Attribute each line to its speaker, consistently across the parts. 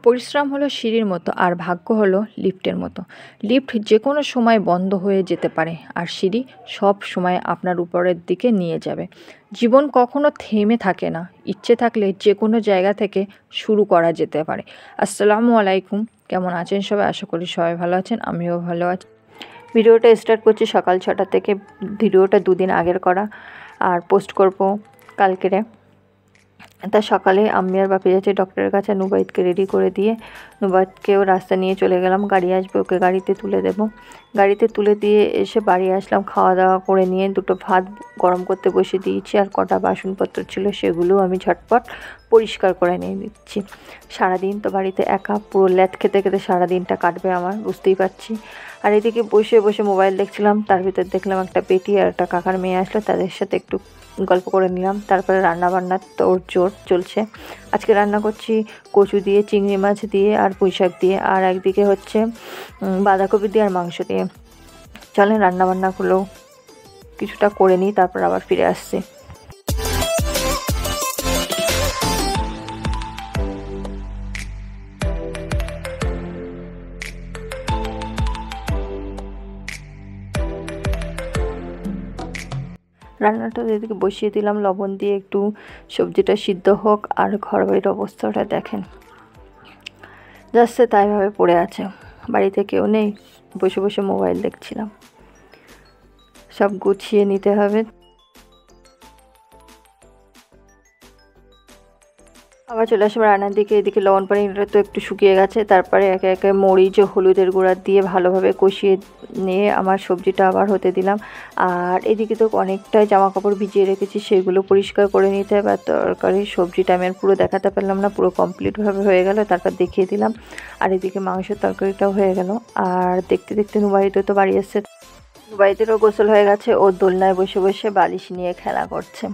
Speaker 1: পরিশ্রম হলো সিঁড়ির মতো আর ভাগ্য হলো লিফটের মতো। লিফট যে কোনো সময় বন্ধ হয়ে যেতে পারে আর সিঁড়ি সব সময় আপনার উপরের দিকে নিয়ে যাবে। জীবন কখনো থেমে থাকে না, ইচ্ছে থাকলে যে কোনো জায়গা থেকে শুরু করা যেতে পারে। আসসালামু আলাইকুম, কেমন আছেন সবাই? আশা করি সবাই ভালো আছেন, আমিও ভালো আছি। ভিডিওটা স্টার্ট করছি সকাল 6টা থেকে। ভিডিওটা দুদিন আগের করা আর পোস্ট করব কালকেরে। তা সকালে আমি আর বাপি যাচ্ছি ডক্টরের কাছে। নুবাইদকে রেডি করে দিয়ে নুবাইদকেও রাস্তা নিয়ে চলে গেলাম, গাড়ি আসবে, ওকে গাড়িতে তুলে দেব। গাড়িতে তুলে দিয়ে এসে বাড়ি আসলাম, খাওয়া দাওয়া করে নিয়ে দুটো ভাত গরম করতে বসে দিয়েছি আর কটা বাসনপত্র ছিল সেগুলো আমি ঝটপট পরিষ্কার করে নিয়ে দিচ্ছি। সারাদিন তো বাড়িতে একা, পুরো ল্যাদ খেতে খেতে সারাদিনটা কাটবে আমার, বুঝতেই পারছি। আর এদিকে বসে বসে মোবাইল দেখছিলাম, তার ভিতর দেখলাম একটা বেটি আর একটা কাকার মেয়ে আসলো, তাদের সাথে একটু গল্প করে নিলাম। তারপরে রান্নাবান্নার তোড়জোড় চলছে। আজকে রান্না করছি কচু দিয়ে, চিংড়ি মাছ দিয়ে আর পুঁই শাক দিয়ে, আর একদিকে হচ্ছে বাঁধাকপি দিয়ে আর মাংস দিয়ে। চলেন রান্নাবান্নাগুলো কিছুটা করে নিই, তারপর আবার ফিরে আসছি। রান্নাটা এদিকে বসিয়ে দিলাম, লবণ দিয়ে একটু সবজিটা সিদ্ধ হোক। আর ঘর বাড়ির অবস্থাটা দেখেন, যাচ্ছে তাইভাবে পড়ে আছে। বাড়িতে কেউ নেই, বসে বসে মোবাইল দেখছিলাম। সব গুছিয়ে নিতে হবে। আবার চলে আসবো রান্নার দিকে। এদিকে লবণ পানিটা তো একটু শুকিয়ে গেছে, তারপরে একে একে মরিচ ও হলুদের গুঁড়া দিয়ে ভালোভাবে কষিয়ে নিয়ে আমার সবজিটা আবার হতে দিলাম। আর এদিকে তো অনেকটাই জামা কাপড় ভিজিয়ে রেখেছি, সেগুলো পরিষ্কার করে নিতে হবে। আর তরকারির সবজিটা আমি আর পুরো দেখাতে পারলাম না, পুরো কমপ্লিটভাবে হয়ে গেল, তারপর দেখিয়ে দিলাম। আর এদিকে মাংসের তরকারিটাও হয়ে গেল। আর দেখতে দেখতে নুবাইতে তো বাড়ি এসছে, নুবাইতেরও গোসল হয়ে গেছে, ওর দোলনায় বসে বসে বালিশ নিয়ে খেলা করছে।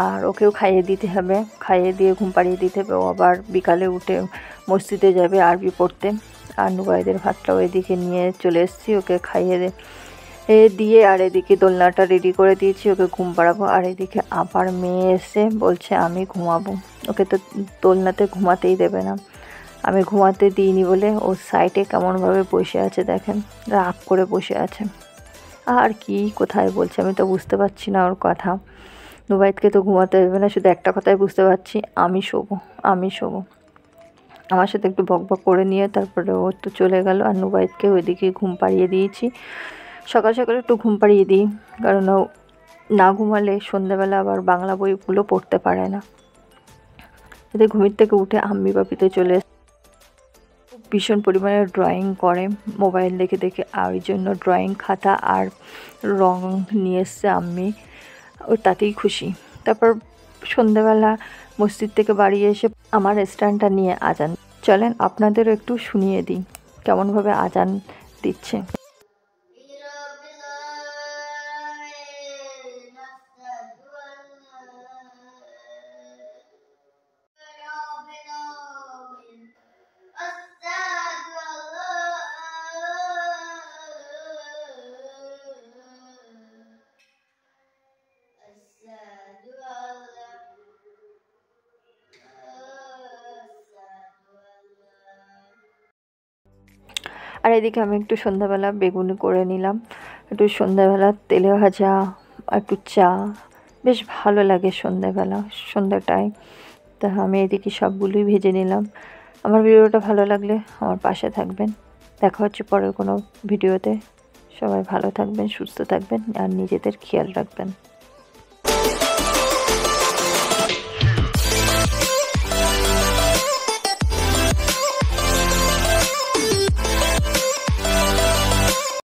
Speaker 1: আর ওকেও খাইয়ে দিতে হবে, খাইয়ে দিয়ে ঘুম পাড়িয়ে দিতে হবে। ও আবার বিকালে উঠে মসজিদে যাবে আরবি পড়তে। আর নুবাইদের ভাতটাও এদিকে নিয়ে চলে এসেছি, ওকে খাইয়ে দিয়ে আর এদিকে দোলনাটা রেডি করে দিয়েছি, ওকে ঘুম পাড়াবো। আর এদিকে আবার মেয়ে এসে বলছে আমি ঘুমাবো, ওকে তো দোলনাতে ঘুমাতেই দেবে না। আমি ঘুমাতে দিইনি বলে ও সাইডে কেমনভাবে বসে আছে দেখেন, রাগ করে বসে আছে। আর কি কোথায় বলছে আমি তো বুঝতে পারছি না ওর কথা। নুবাইদকে তো ঘুমাতে দেবে না, শুধু একটা কথাই বুঝতে পারছি, আমি শোবো, আমি শোবো। আমার সাথে একটু বকবক করে নিয়ে তারপরে ও তো চলে গেল। আর নুবাইদকে ওইদিকে ঘুম পাড়িয়ে দিয়েছি। সকাল সকাল একটু ঘুম পাড়িয়ে দিই, কারণ ও না ঘুমালে সন্ধ্যাবেলা আবার বাংলা বইগুলো পড়তে পারে না। এতে ঘুমের থেকে উঠে আম্মি বাপিতে চলে ভীষণ পরিমাণে ড্রয়িং করে মোবাইল দেখে দেখে, আর ওই জন্য ড্রয়িং খাতা আর রং নিয়ে এসছে আম্মি, ও তাতেই খুশি। তারপর সন্ধ্যাবেলা মসজিদ থেকে বাড়ি এসে আমার স্ট্যান্ডটা নিয়ে আজান। চলেন আপনাদেরও একটু শুনিয়ে দিই কেমনভাবে আজান দিচ্ছে। আর এদিকে আমি একটু সন্ধ্যাবেলা বেগুনি করে নিলাম, একটু সন্ধ্যাবেলা তেলে ভাজা, একটু চা, বেশ ভালো লাগে সন্ধ্যাবেলা, সন্ধ্যাটায়। তা আমি এদিকে সবগুলোই ভেজে নিলাম। আমার ভিডিওটা ভালো লাগলে আমার পাশে থাকবেন। দেখা হচ্ছে পরের কোনো ভিডিওতে। সবাই ভালো থাকবেন, সুস্থ থাকবেন আর নিজেদের খেয়াল রাখবেন।